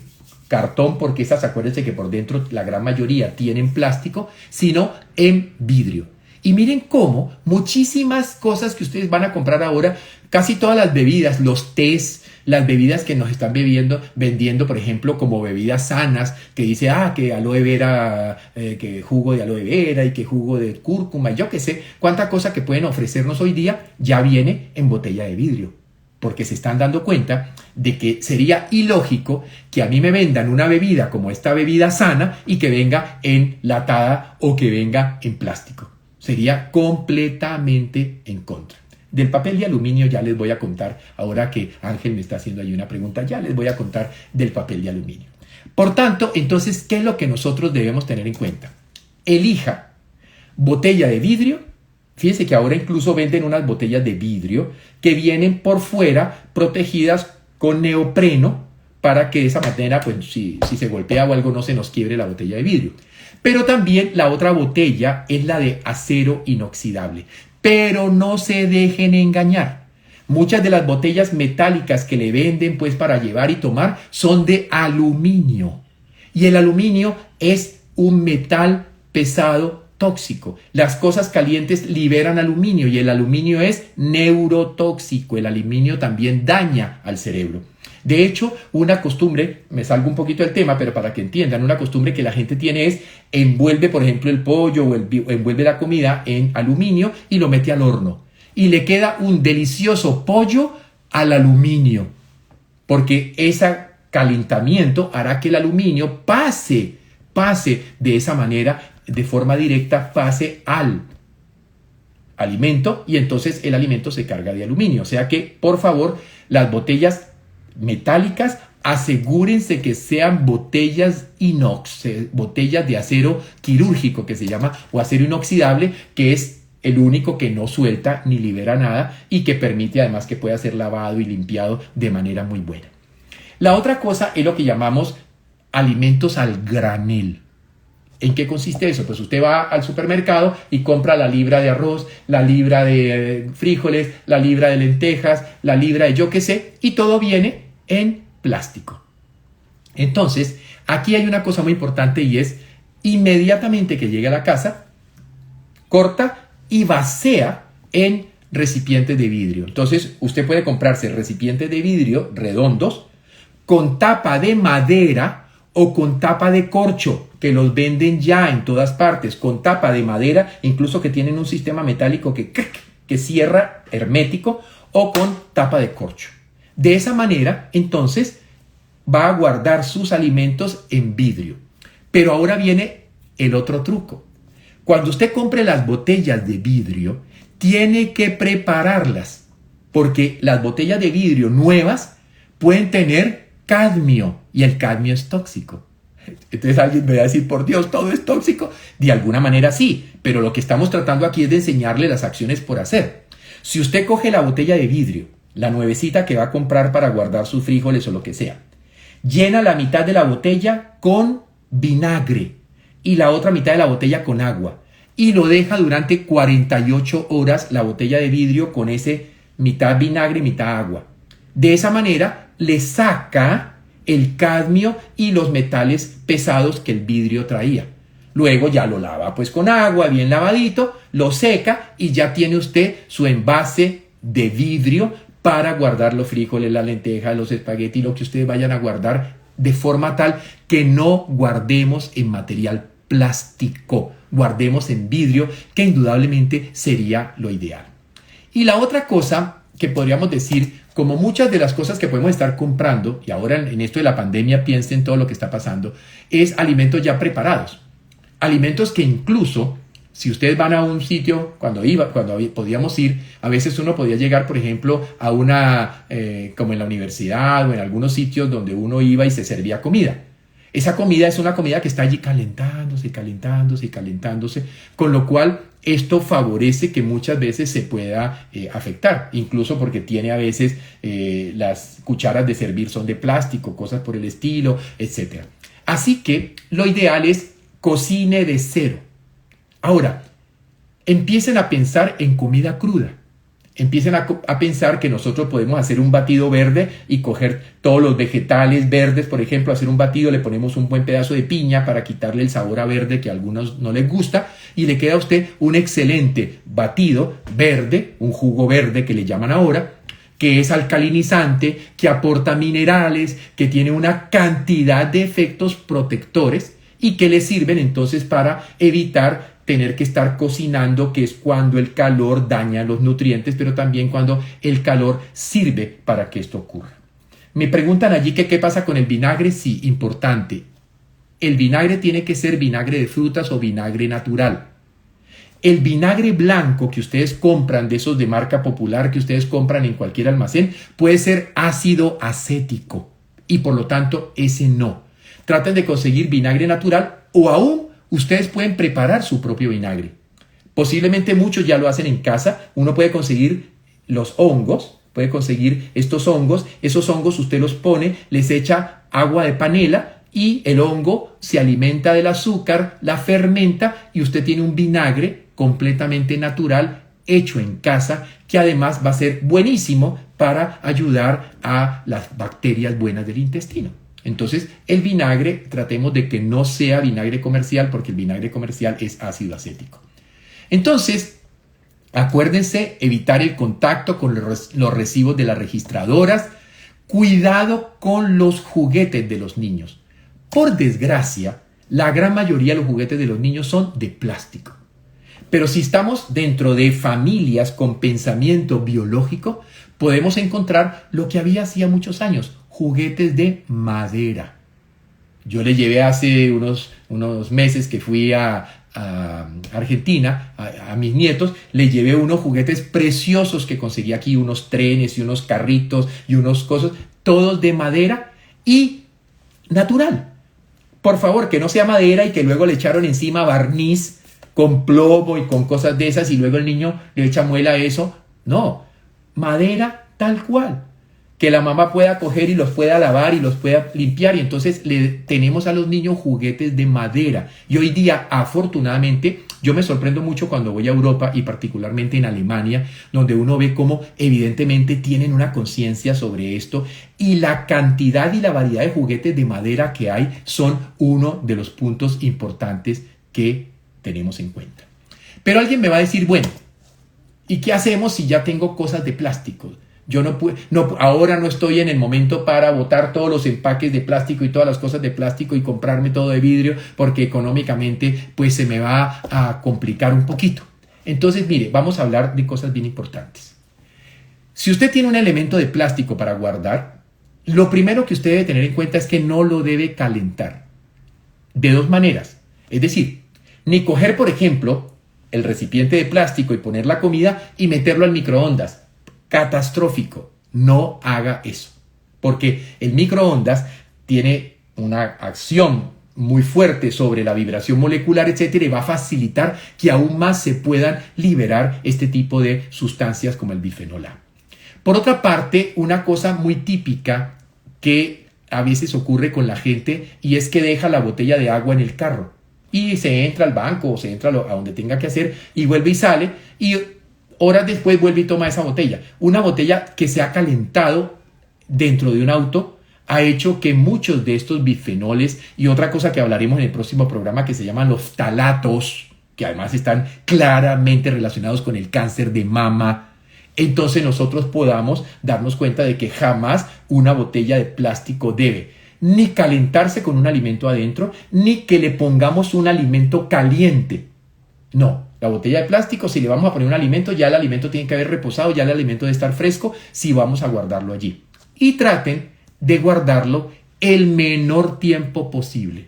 A: cartón, porque esas, acuérdense que por dentro la gran mayoría tienen plástico, sino en vidrio. Y miren cómo muchísimas cosas que ustedes van a comprar ahora, casi todas las bebidas, los tés, las bebidas que nos están vendiendo, por ejemplo, como bebidas sanas, que dice, que aloe vera, que jugo de aloe vera y que jugo de cúrcuma, y yo qué sé, cuánta cosa que pueden ofrecernos hoy día ya viene en botella de vidrio. Porque se están dando cuenta de que sería ilógico que a mí me vendan una bebida como esta bebida sana y que venga enlatada o que venga en plástico. Sería completamente en contra. Del papel de aluminio ya les voy a contar, ahora que Ángel me está haciendo ahí una pregunta, ya les voy a contar del papel de aluminio. Por tanto, entonces, ¿qué es lo que nosotros debemos tener en cuenta? Elija botella de vidrio. Fíjense que ahora incluso venden unas botellas de vidrio que vienen por fuera protegidas con neopreno para que de esa manera, pues si se golpea o algo no se nos quiebre la botella de vidrio. Pero también la otra botella es la de acero inoxidable. Pero no se dejen engañar. Muchas de las botellas metálicas que le venden pues para llevar y tomar son de aluminio. Y el aluminio es un metal pesado tóxico. Las cosas calientes liberan aluminio y el aluminio es neurotóxico. El aluminio también daña al cerebro. De hecho, una costumbre, me salgo un poquito del tema, pero para que entiendan, una costumbre que la gente tiene es envuelve, por ejemplo, el pollo o envuelve la comida en aluminio y lo mete al horno. Y le queda un delicioso pollo al aluminio, porque ese calentamiento hará que el aluminio pase de esa manera, de forma directa, pase al alimento y entonces el alimento se carga de aluminio. O sea que, por favor, las botellas metálicas, asegúrense que sean botellas inox, botellas de acero quirúrgico que se llama, o acero inoxidable, que es el único que no suelta ni libera nada y que permite además que pueda ser lavado y limpiado de manera muy buena. La otra cosa es lo que llamamos alimentos al granel. ¿En qué consiste eso? Pues usted va al supermercado y compra la libra de arroz, la libra de frijoles, la libra de lentejas, la libra de yo qué sé, y todo viene en plástico. Entonces, aquí hay una cosa muy importante y es, inmediatamente que llegue a la casa, corta y vacía en recipientes de vidrio. Entonces, usted puede comprarse recipientes de vidrio redondos con tapa de madera o con tapa de corcho, que los venden ya en todas partes, con tapa de madera, incluso que tienen un sistema metálico que cierra hermético, o con tapa de corcho. De esa manera, entonces, va a guardar sus alimentos en vidrio. Pero ahora viene el otro truco. Cuando usted compre las botellas de vidrio, tiene que prepararlas, porque las botellas de vidrio nuevas pueden tener cadmio, y el cadmio es tóxico. Entonces alguien me va a decir, por Dios, ¿todo es tóxico? De alguna manera sí, pero lo que estamos tratando aquí es de enseñarle las acciones por hacer. Si usted coge la botella de vidrio, la nuevecita que va a comprar para guardar sus frijoles o lo que sea, llena la mitad de la botella con vinagre y la otra mitad de la botella con agua, y lo deja durante 48 horas la botella de vidrio con ese mitad vinagre y mitad agua. De esa manera le saca el cadmio y los metales pesados que el vidrio traía. Luego ya lo lava pues con agua, bien lavadito, lo seca y ya tiene usted su envase de vidrio para guardar los frijoles, las lentejas, los espaguetis, lo que ustedes vayan a guardar, de forma tal que no guardemos en material plástico, guardemos en vidrio, que indudablemente sería lo ideal. Y la otra cosa que podríamos decir, como muchas de las cosas que podemos estar comprando, y ahora en esto de la pandemia piensen en todo lo que está pasando, es alimentos ya preparados. Alimentos que incluso, si ustedes van a un sitio, cuando podíamos ir, a veces uno podía llegar, por ejemplo, a como en la universidad o en algunos sitios donde uno iba y se servía comida. Esa comida es una comida que está allí calentándose, con lo cual esto favorece que muchas veces se pueda afectar, incluso porque tiene a veces las cucharas de servir son de plástico, cosas por el estilo, etc. Así que lo ideal es cocine de cero. Ahora, empiecen a pensar en comida cruda. Empiecen a pensar que nosotros podemos hacer un batido verde y coger todos los vegetales verdes, por ejemplo, hacer un batido, le ponemos un buen pedazo de piña para quitarle el sabor a verde que a algunos no les gusta, y le queda a usted un excelente batido verde, un jugo verde que le llaman ahora, que es alcalinizante, que aporta minerales, que tiene una cantidad de efectos protectores y que le sirven entonces para evitar tener que estar cocinando, que es cuando el calor daña los nutrientes, pero también cuando el calor sirve para que esto ocurra. Me preguntan allí que qué pasa con el vinagre. Sí, importante. El vinagre tiene que ser vinagre de frutas o vinagre natural. El vinagre blanco que ustedes compran, de esos de marca popular que ustedes compran en cualquier almacén, puede ser ácido acético y por lo tanto ese no. Traten de conseguir vinagre natural, o aún ustedes pueden preparar su propio vinagre. Posiblemente muchos ya lo hacen en casa. Uno puede conseguir los hongos, puede conseguir estos hongos. Esos hongos usted los pone, les echa agua de panela y el hongo se alimenta del azúcar, la fermenta y usted tiene un vinagre completamente natural hecho en casa, que además va a ser buenísimo para ayudar a las bacterias buenas del intestino. Entonces, el vinagre, tratemos de que no sea vinagre comercial, porque el vinagre comercial es ácido acético. Entonces, acuérdense, evitar el contacto con los recibos de las registradoras. Cuidado con los juguetes de los niños. Por desgracia, la gran mayoría de los juguetes de los niños son de plástico. Pero si estamos dentro de familias con pensamiento biológico, podemos encontrar lo que había hacía muchos años, juguetes de madera. Yo le llevé hace unos meses que fui a Argentina, a mis nietos, le llevé unos juguetes preciosos que conseguí aquí, unos trenes y unos carritos y unos cosas, todos de madera y natural. Por favor, que no sea madera y que luego le echaron encima barniz con plomo y con cosas de esas y luego el niño le echa muela a eso. No, madera tal cual. Que la mamá pueda coger y los pueda lavar y los pueda limpiar, y entonces tenemos a los niños juguetes de madera. Y hoy día, afortunadamente, yo me sorprendo mucho cuando voy a Europa y particularmente en Alemania, donde uno ve cómo evidentemente tienen una conciencia sobre esto, y la cantidad y la variedad de juguetes de madera que hay son uno de los puntos importantes que tenemos en cuenta. Pero alguien me va a decir, bueno, ¿y qué hacemos si ya tengo cosas de plástico? Yo ahora no estoy en el momento para botar todos los empaques de plástico y todas las cosas de plástico y comprarme todo de vidrio porque económicamente pues se me va a complicar un poquito. Entonces, mire, vamos a hablar de cosas bien importantes. Si usted tiene un elemento de plástico para guardar, lo primero que usted debe tener en cuenta es que no lo debe calentar. De dos maneras. Es decir, ni coger, por ejemplo, el recipiente de plástico y poner la comida y meterlo al microondas. Catastrófico. No haga eso. Porque el microondas tiene una acción muy fuerte sobre la vibración molecular, etcétera, y va a facilitar que aún más se puedan liberar este tipo de sustancias como el bifenol A. Por otra parte, una cosa muy típica que a veces ocurre con la gente y es que deja la botella de agua en el carro y se entra al banco o se entra a donde tenga que hacer y vuelve y sale y horas después vuelve y toma esa botella. Una botella que se ha calentado dentro de un auto ha hecho que muchos de estos bifenoles y otra cosa que hablaremos en el próximo programa que se llaman los ftalatos, que además están claramente relacionados con el cáncer de mama, entonces nosotros podamos darnos cuenta de que jamás una botella de plástico debe ni calentarse con un alimento adentro, ni que le pongamos un alimento caliente. No, la botella de plástico, si le vamos a poner un alimento, ya el alimento tiene que haber reposado, ya el alimento debe estar fresco si vamos a guardarlo allí. Y traten de guardarlo el menor tiempo posible.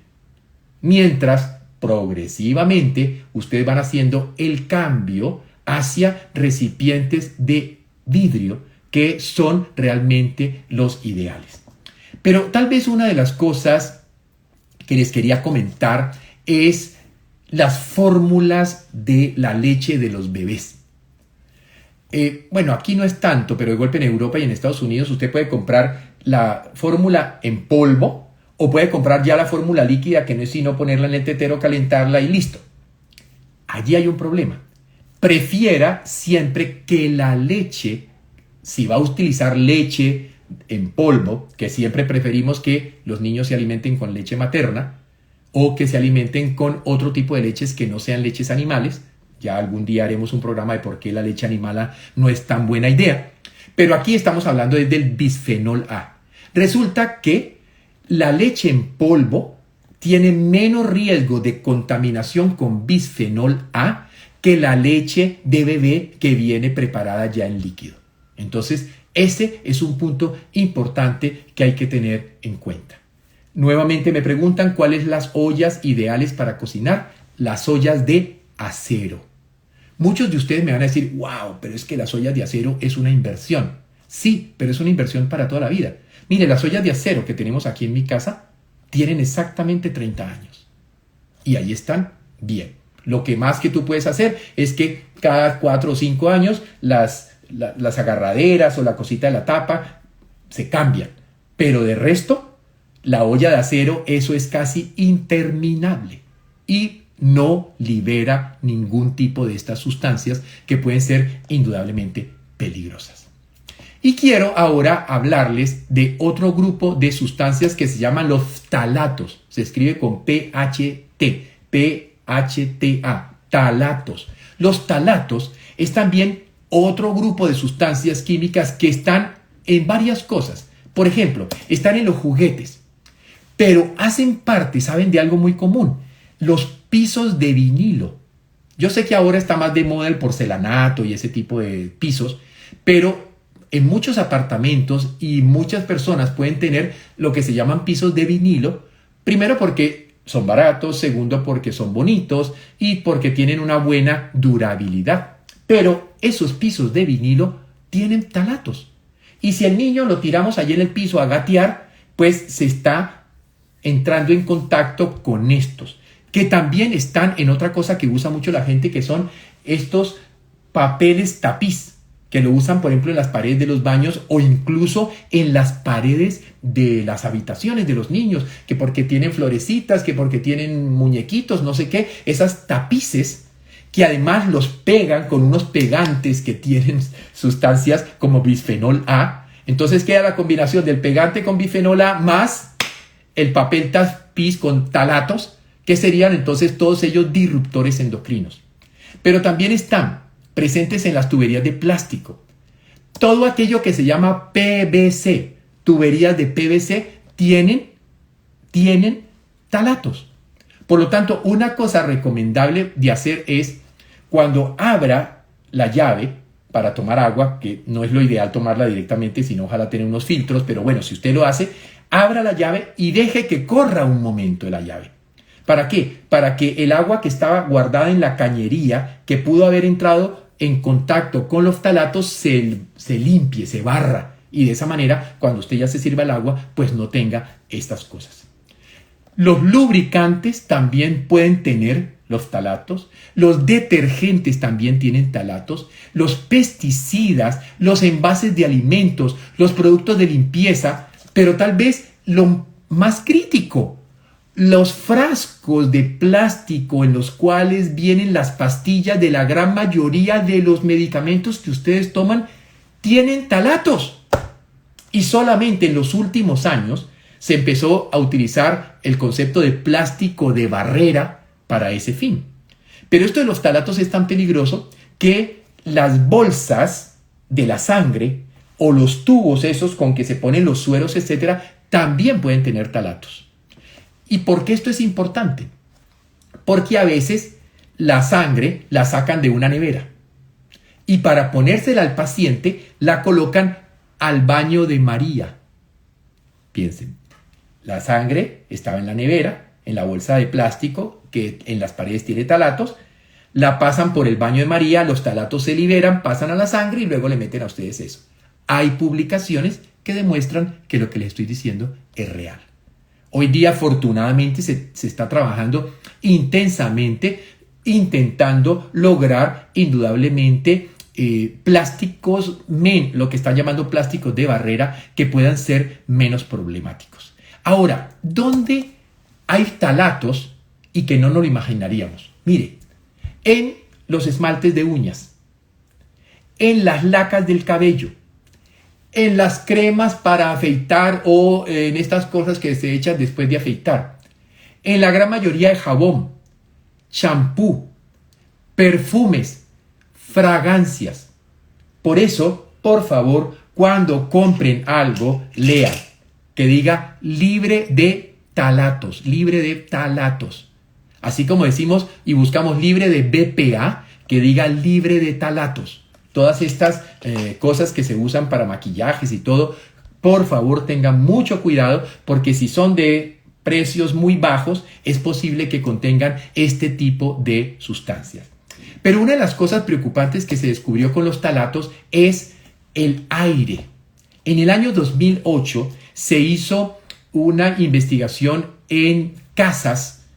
A: Mientras, progresivamente, ustedes van haciendo el cambio hacia recipientes de vidrio que son realmente los ideales. Pero tal vez una de las cosas que les quería comentar es las fórmulas de la leche de los bebés. Bueno, aquí no es tanto, pero de golpe en Europa y en Estados Unidos usted puede comprar la fórmula en polvo o puede comprar ya la fórmula líquida, que no es sino ponerla en el tetero, calentarla y listo. Allí hay un problema. Prefiera siempre que la leche, si va a utilizar leche en polvo, que siempre preferimos que los niños se alimenten con leche materna o que se alimenten con otro tipo de leches que no sean leches animales. Ya algún día haremos un programa de por qué la leche animal no es tan buena idea. Pero aquí estamos hablando del bisfenol A. Resulta que la leche en polvo tiene menos riesgo de contaminación con bisfenol A que la leche de bebé que viene preparada ya en líquido. Entonces, ese es un punto importante que hay que tener en cuenta. Nuevamente me preguntan cuáles son las ollas ideales para cocinar. Las ollas de acero. Muchos de ustedes me van a decir, wow, pero es que las ollas de acero es una inversión. Sí, pero es una inversión para toda la vida. Mire, las ollas de acero que tenemos aquí en mi casa tienen exactamente 30 años. Y ahí están bien. Lo que más que tú puedes hacer es que cada 4 o 5 años las agarraderas o la cosita de la tapa se cambian. Pero de resto, la olla de acero, eso es casi interminable. Y no libera ningún tipo de estas sustancias que pueden ser indudablemente peligrosas. Y quiero ahora hablarles de otro grupo de sustancias que se llaman los ftalatos. Se escribe con P-H-T, P-H-T-A, talatos. Los talatos es también otro grupo de sustancias químicas que están en varias cosas. Por ejemplo, están en los juguetes, pero hacen parte, ¿saben?, de algo muy común. Los pisos de vinilo. Yo sé que ahora está más de moda el porcelanato y ese tipo de pisos, pero en muchos apartamentos y muchas personas pueden tener lo que se llaman pisos de vinilo, primero porque son baratos, segundo porque son bonitos y porque tienen una buena durabilidad. Pero esos pisos de vinilo tienen talatos. Y si el niño lo tiramos allí en el piso a gatear, pues se está entrando en contacto con estos, que también están en otra cosa que usa mucho la gente, que son estos papeles tapiz, que lo usan, por ejemplo, en las paredes de los baños o incluso en las paredes de las habitaciones de los niños, que porque tienen florecitas, que porque tienen muñequitos, no sé qué, esas tapices que además los pegan con unos pegantes que tienen sustancias como bisfenol A. Entonces queda la combinación del pegante con bisfenol A más el papel tapiz con talatos, que serían entonces todos ellos disruptores endocrinos. Pero también están presentes en las tuberías de plástico. Todo aquello que se llama PVC, tuberías de PVC, tienen talatos. Por lo tanto, una cosa recomendable de hacer es cuando abra la llave para tomar agua, que no es lo ideal tomarla directamente, sino ojalá tener unos filtros, pero bueno, si usted lo hace, abra la llave y deje que corra un momento la llave. ¿Para qué? Para que el agua que estaba guardada en la cañería, que pudo haber entrado en contacto con los ftalatos, se limpie, se barra. Y de esa manera, cuando usted ya se sirva el agua, pues no tenga estas cosas. Los lubricantes también pueden tener los ftalatos, los detergentes también tienen ftalatos, los pesticidas, los envases de alimentos, los productos de limpieza, pero tal vez lo más crítico, los frascos de plástico en los cuales vienen las pastillas de la gran mayoría de los medicamentos que ustedes toman tienen ftalatos. Y solamente en los últimos años se empezó a utilizar el concepto de plástico de barrera para ese fin. Pero esto de los ftalatos es tan peligroso que las bolsas de la sangre o los tubos esos con que se ponen los sueros, etcétera, también pueden tener ftalatos. ¿Y por qué esto es importante? Porque a veces la sangre la sacan de una nevera y para ponérsela al paciente la colocan al baño de María. Piensen, la sangre estaba en la nevera, en la bolsa de plástico que en las paredes tiene ftalatos, la pasan por el baño de María, los ftalatos se liberan, pasan a la sangre y luego le meten a ustedes eso. Hay publicaciones que demuestran que lo que les estoy diciendo es real. Hoy día, afortunadamente, se está trabajando intensamente, intentando lograr indudablemente plásticos, lo que están llamando plásticos de barrera, que puedan ser menos problemáticos. Ahora, ¿dónde hay ftalatos y que no nos lo imaginaríamos? Mire, en los esmaltes de uñas, en las lacas del cabello, en las cremas para afeitar o en estas cosas que se echan después de afeitar, en la gran mayoría de jabón, champú, perfumes, fragancias. Por eso, por favor, cuando compren algo, lean que diga libre de ftalatos, libre de ftalatos. Así como decimos y buscamos libre de BPA, que diga libre de ftalatos. Todas estas cosas que se usan para maquillajes y todo, por favor tengan mucho cuidado porque si son de precios muy bajos, es posible que contengan este tipo de sustancias. Pero una de las cosas preocupantes que se descubrió con los ftalatos es el aire. En el año 2008 se hizo una investigación en casas,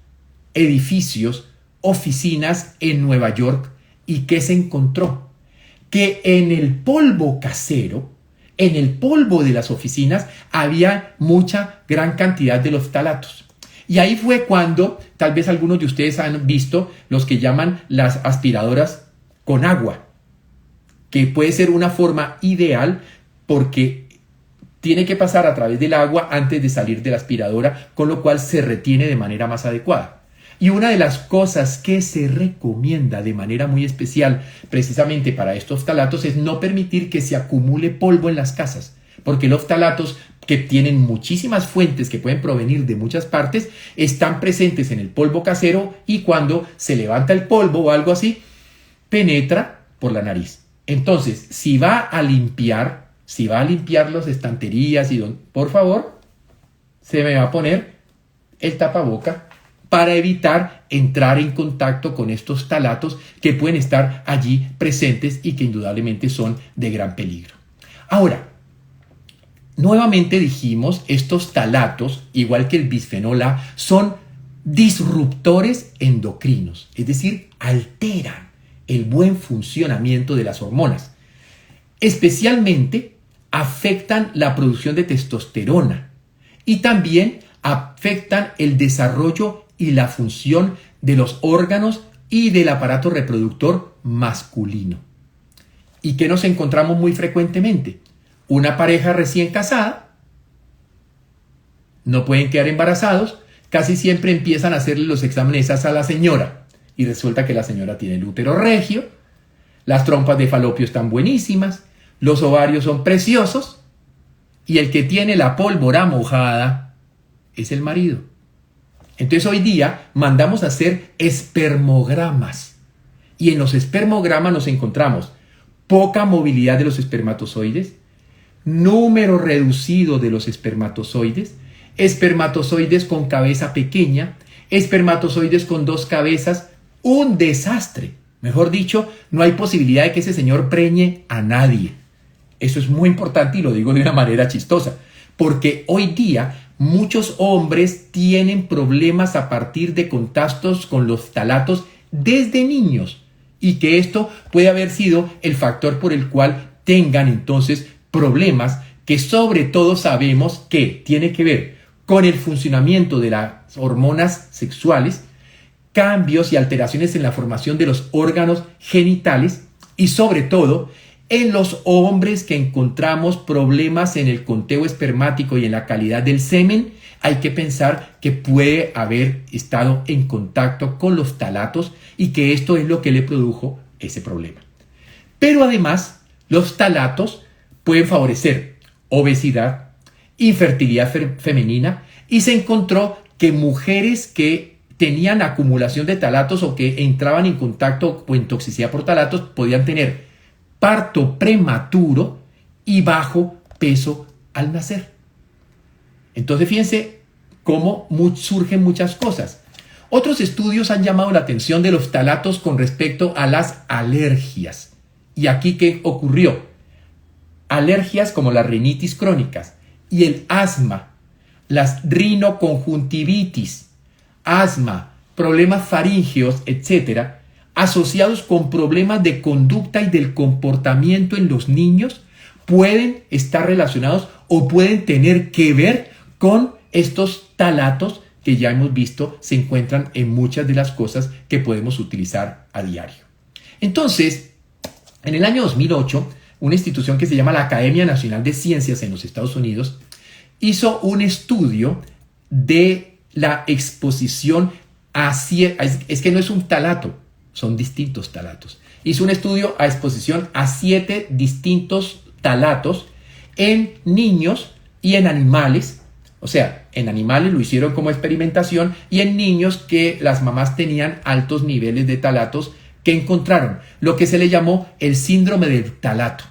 A: edificios, oficinas en Nueva York. ¿Y qué se encontró? Que en el polvo casero, en el polvo de las oficinas, había gran cantidad de los ftalatos. Y ahí fue cuando, tal vez algunos de ustedes han visto los que llaman las aspiradoras con agua, que puede ser una forma ideal porque tiene que pasar a través del agua antes de salir de la aspiradora, con lo cual se retiene de manera más adecuada. Y una de las cosas que se recomienda de manera muy especial precisamente para estos ftalatos es no permitir que se acumule polvo en las casas, porque los ftalatos, que tienen muchísimas fuentes que pueden provenir de muchas partes, están presentes en el polvo casero y cuando se levanta el polvo o algo así, penetra por la nariz. Entonces, si va a limpiar las estanterías por favor, se me va a poner el tapaboca para evitar entrar en contacto con estos ftalatos que pueden estar allí presentes y que indudablemente son de gran peligro. Ahora, nuevamente dijimos, estos ftalatos, igual que el bisfenol A, son disruptores endocrinos, es decir, alteran el buen funcionamiento de las hormonas. Especialmente afectan la producción de testosterona y también afectan el desarrollo y la función de los órganos y del aparato reproductor masculino. ¿Y qué nos encontramos muy frecuentemente? Una pareja recién casada, no pueden quedar embarazados, casi siempre empiezan a hacerle los exámenes a la señora y resulta que la señora tiene el útero regio, las trompas de falopio están buenísimas, los ovarios son preciosos y el que tiene la pólvora mojada es el marido. Entonces hoy día mandamos a hacer espermogramas y en los espermogramas nos encontramos poca movilidad de los espermatozoides, número reducido de los espermatozoides, espermatozoides con cabeza pequeña, espermatozoides con dos cabezas, un desastre. Mejor dicho, no hay posibilidad de que ese señor preñe a nadie. Eso es muy importante y lo digo de una manera chistosa, porque hoy día muchos hombres tienen problemas a partir de contactos con los ftalatos desde niños y que esto puede haber sido el factor por el cual tengan entonces problemas que sobre todo sabemos que tiene que ver con el funcionamiento de las hormonas sexuales, cambios y alteraciones en la formación de los órganos genitales y sobre todo en los hombres que encontramos problemas en el conteo espermático y en la calidad del semen, hay que pensar que puede haber estado en contacto con los ftalatos y que esto es lo que le produjo ese problema. Pero además, los ftalatos pueden favorecer obesidad, infertilidad femenina y se encontró que mujeres que tenían acumulación de ftalatos o que entraban en contacto o en toxicidad por ftalatos podían tener parto prematuro y bajo peso al nacer. Entonces fíjense cómo surgen muchas cosas. Otros estudios han llamado la atención de los ftalatos con respecto a las alergias. ¿Y aquí qué ocurrió? Alergias como las rinitis crónicas y el asma, las rinoconjuntivitis, asma, problemas faríngeos, etcétera, asociados con problemas de conducta y del comportamiento en los niños, pueden estar relacionados o pueden tener que ver con estos ftalatos que ya hemos visto se encuentran en muchas de las cosas que podemos utilizar a diario. Entonces, en el año 2008, una institución que se llama la Academia Nacional de Ciencias en los Estados Unidos hizo un estudio de la exposición a es que no es un ftalato, son distintos ftalatos. Hizo un estudio a exposición a 7 distintos ftalatos en niños y en animales. O sea, en animales lo hicieron como experimentación y en niños que las mamás tenían altos niveles de ftalatos que encontraron lo que se le llamó el síndrome del ftalato.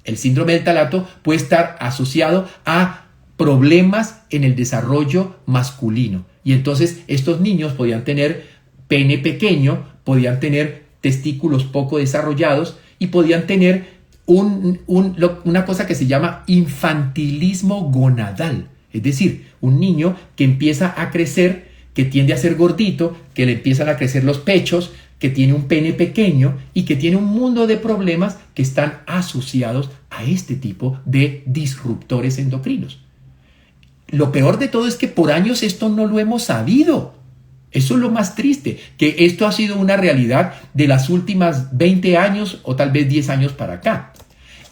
A: El síndrome del ftalato puede estar asociado a problemas en el desarrollo masculino y entonces estos niños podían tener pene pequeño, podían tener testículos poco desarrollados y podían tener una cosa que se llama infantilismo gonadal. Es decir, un niño que empieza a crecer, que tiende a ser gordito, que le empiezan a crecer los pechos, que tiene un pene pequeño y que tiene un mundo de problemas que están asociados a este tipo de disruptores endocrinos. Lo peor de todo es que por años esto no lo hemos sabido. Eso es lo más triste, que esto ha sido una realidad de las últimas 20 años o tal vez 10 años para acá.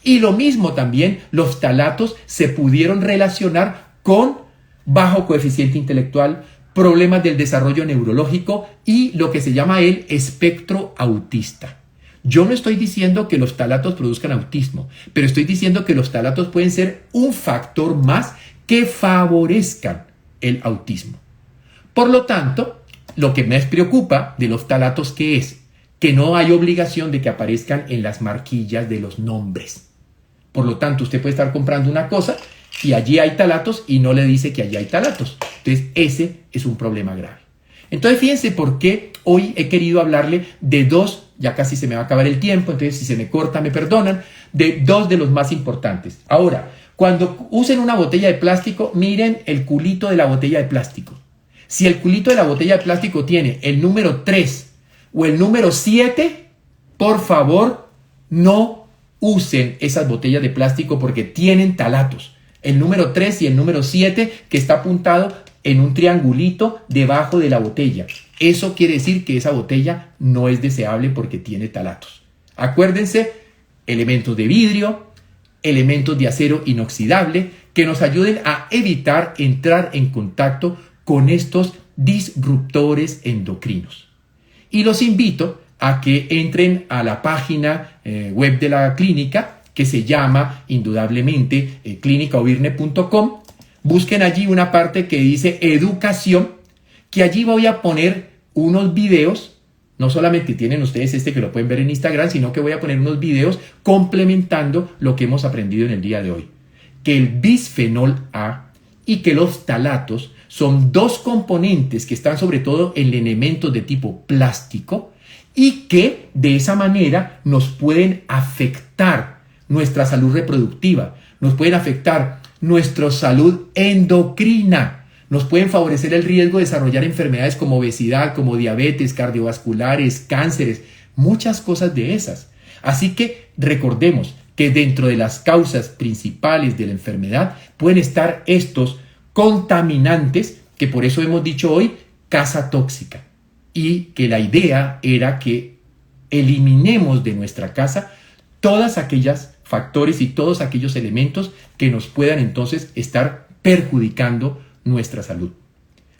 A: Y lo mismo también, los ftalatos se pudieron relacionar con bajo coeficiente intelectual, problemas del desarrollo neurológico y lo que se llama el espectro autista. Yo no estoy diciendo que los ftalatos produzcan autismo, pero estoy diciendo que los ftalatos pueden ser un factor más que favorezcan el autismo. Por lo tanto, lo que me preocupa de los ftalatos, ¿qué es? Que no hay obligación de que aparezcan en las marquillas de los nombres. Por lo tanto, usted puede estar comprando una cosa y allí hay ftalatos y no le dice que allí hay ftalatos. Entonces, ese es un problema grave. Entonces, fíjense por qué hoy he querido hablarle de dos, ya casi se me va a acabar el tiempo, entonces si se me corta me perdonan, de dos de los más importantes. Ahora, cuando usen una botella de plástico, miren el culito de la botella de plástico. Si el culito de la botella de plástico tiene el número 3 o el número 7, por favor, no usen esas botellas de plástico porque tienen ftalatos. El número 3 y el número 7 que está apuntado en un triangulito debajo de la botella. Eso quiere decir que esa botella no es deseable porque tiene ftalatos. Acuérdense, elementos de vidrio, elementos de acero inoxidable que nos ayuden a evitar entrar en contacto con estos disruptores endocrinos. Y los invito a que entren a la página web de la clínica que se llama indudablemente clínicaobirne.com. Busquen allí una parte que dice educación, que allí voy a poner unos videos. No solamente tienen ustedes que lo pueden ver en Instagram, sino que voy a poner unos videos complementando lo que hemos aprendido en el día de hoy. Que el bisfenol A y que los ftalatos son dos componentes que están sobre todo en elementos de tipo plástico y que de esa manera nos pueden afectar nuestra salud reproductiva, nos pueden afectar nuestra salud endocrina, nos pueden favorecer el riesgo de desarrollar enfermedades como obesidad, como diabetes, cardiovasculares, cánceres, muchas cosas de esas. Así que recordemos que dentro de las causas principales de la enfermedad pueden estar estos contaminantes, que por eso hemos dicho hoy casa tóxica, y que la idea era que eliminemos de nuestra casa todas aquellas factores y todos aquellos elementos que nos puedan entonces estar perjudicando nuestra salud.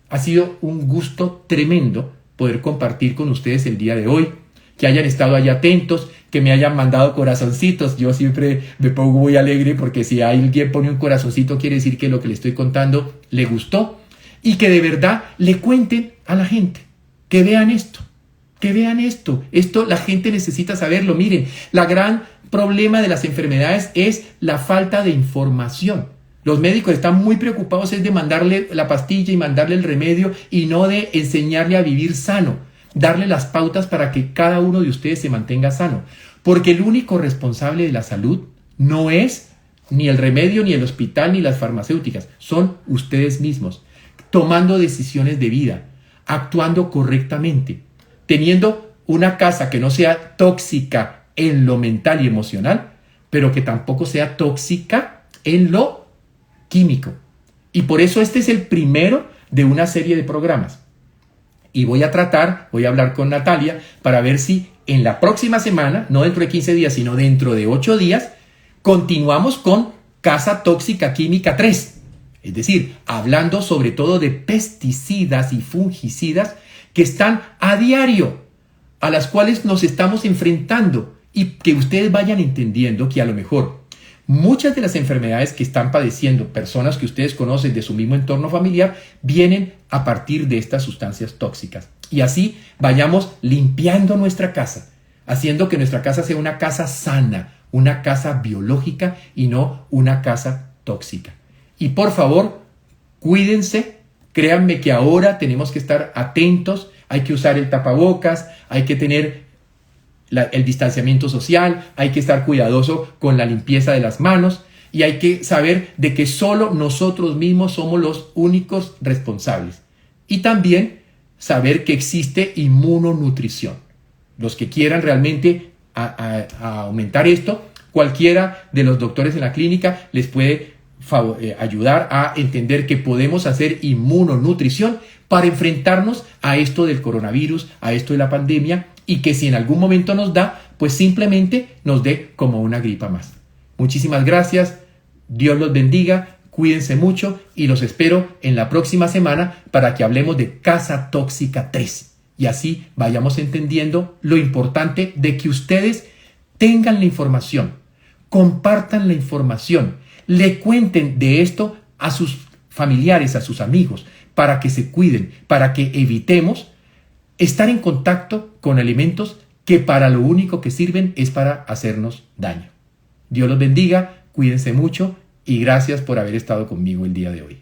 A: Ha sido un gusto tremendo poder compartir con ustedes el día de hoy, que hayan estado ahí atentos, que me hayan mandado corazoncitos. Yo siempre me pongo muy alegre porque si alguien pone un corazoncito quiere decir que lo que le estoy contando le gustó y que de verdad le cuenten a la gente, que vean esto, esto la gente necesita saberlo. Miren, la gran problema de las enfermedades es la falta de información. Los médicos están muy preocupados de mandarle la pastilla y mandarle el remedio y no de enseñarle a vivir sano, darle las pautas para que cada uno de ustedes se mantenga sano. Porque el único responsable de la salud no es ni el remedio, ni el hospital, ni las farmacéuticas. Son ustedes mismos, tomando decisiones de vida, actuando correctamente, teniendo una casa que no sea tóxica en lo mental y emocional, pero que tampoco sea tóxica en lo químico. Y por eso este es el primero de una serie de programas. Y voy a hablar con Natalia para ver si en la próxima semana, no dentro de 15 días, sino dentro de 8 días, continuamos con Casa Tóxica Química 3. Es decir, hablando sobre todo de pesticidas y fungicidas que están a diario, a las cuales nos estamos enfrentando, y que ustedes vayan entendiendo que a lo mejor muchas de las enfermedades que están padeciendo personas que ustedes conocen de su mismo entorno familiar vienen a partir de estas sustancias tóxicas. Y así vayamos limpiando nuestra casa, haciendo que nuestra casa sea una casa sana, una casa biológica y no una casa tóxica. Y por favor, cuídense, créanme que ahora tenemos que estar atentos, hay que usar el tapabocas, hay que tener el distanciamiento social, hay que estar cuidadoso con la limpieza de las manos y hay que saber de que solo nosotros mismos somos los únicos responsables. Y también saber que existe inmunonutrición. Los que quieran realmente aumentar esto, cualquiera de los doctores en la clínica les puede ayudar a entender que podemos hacer inmunonutrición para enfrentarnos a esto del coronavirus, a esto de la pandemia, y que si en algún momento nos da, pues simplemente nos dé como una gripa más. Muchísimas gracias, Dios los bendiga, cuídense mucho y los espero en la próxima semana para que hablemos de Casa Tóxica 3 y así vayamos entendiendo lo importante de que ustedes tengan la información, compartan la información, le cuenten de esto a sus familiares, a sus amigos, para que se cuiden, para que evitemos estar en contacto con alimentos que para lo único que sirven es para hacernos daño. Dios los bendiga, cuídense mucho y gracias por haber estado conmigo el día de hoy.